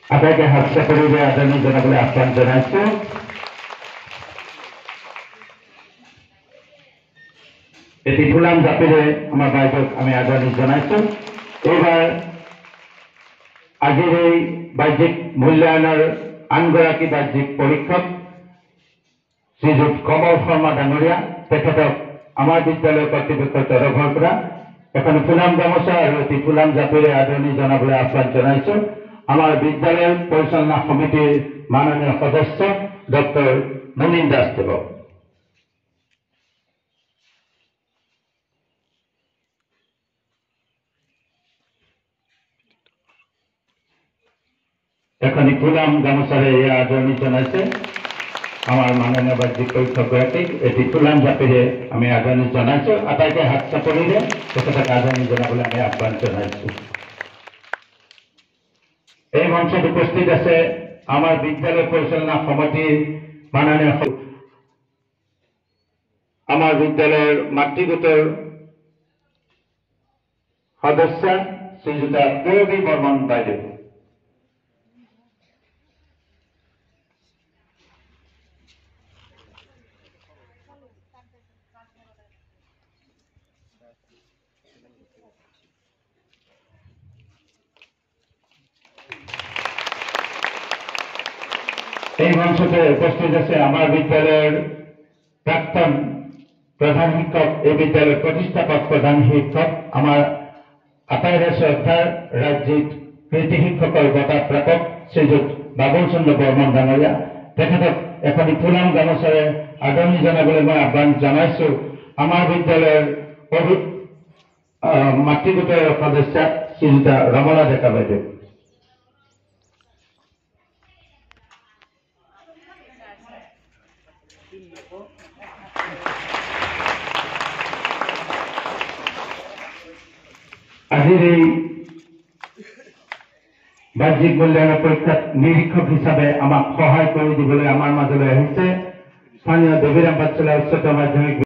আপনাকে হাস্য করিবে আদানি জনাবলে আহ্বান জানাইছো। এটি ফুলাম জাপিরে আমার বাইকক আমি আদানি জানাইছো। এইবার আজির এই বাহ্যিক মূল্যায়নের আনগৰাকী বাহ্যিক পৰীক্ষক শ্ৰীযুত কমল শৰ্মা ডাঙৰীয়া, তেখেতক আমাৰ বিদ্যালয় কৰ্তৃপক্ষৰ তৰফৰ পৰা এখন ফুলাম গামোচা আৰু এটি ফুলাম জাপিৰে আদৰণি জনাবলৈ আহ্বান জনাইছো। আমাৰ বিদ্যালয় পৰিচালনা সমিতিৰ মাননীয় সদস্য ডক্টৰ মুনীন দাসদেৱক। এখনি ফুলাম গামোচাৰে এয়া আদৰণি জনাইছে আমাৰ মাননীয় বাহ্যিক পৰীক্ষকগৰাকীক। এটি ফুলাম জাপিৰে আমি আদৰণি জনাইছো। আটাইকে হাত চাপৰিৰে তেখেতক আদৰণি জনাবলৈ আমি আহ্বান জনাইছো। এই মঞ্চত উপস্থিত আছে আমাৰ বিদ্যালয় পৰিচালনা সমিতিৰ মাননীয় আমাৰ বিদ্যালয়ৰ মাতৃগোটৰ সদস্য শ্ৰীযুতা পূৰবী বৰ্মন বাইদেউ। এই মঞ্চতে উপস্থিত আছে আমাৰ বিদ্যালয়ৰ প্ৰাক্তন প্ৰধান শিক্ষক, এই বিদ্যালয়ৰ প্ৰতিষ্ঠাপক প্ৰধান শিক্ষক, আমাৰ আটাইৰে শ্ৰদ্ধাৰ ৰাজ্যিক কৃতি শিক্ষকৰ বঁটা প্ৰাপক শ্ৰীযুত বাবুল চন্দ্ৰ বৰ্মন ডাঙৰীয়া। তেখেতক এখনি ফুলাম গামোচাৰে আদৰণি জনাবলৈ মই আহ্বান জনাইছো। আমাৰ বিদ্যালয়ৰ মাতৃগোটৰ সদস্য শ্ৰীযুতা ৰমলা ডেকা বাইদেউ। আজিৰ এই বাহ্যিক মূল্যায়নৰ পৰীক্ষাত নিৰীক্ষক হিচাপে আমাক সহায় কৰি দিবলৈ আমাৰ মাজলৈ আহিছে স্থানীয় দেৱীৰাম পাঠশালা উচ্চতৰ মাধ্যমিক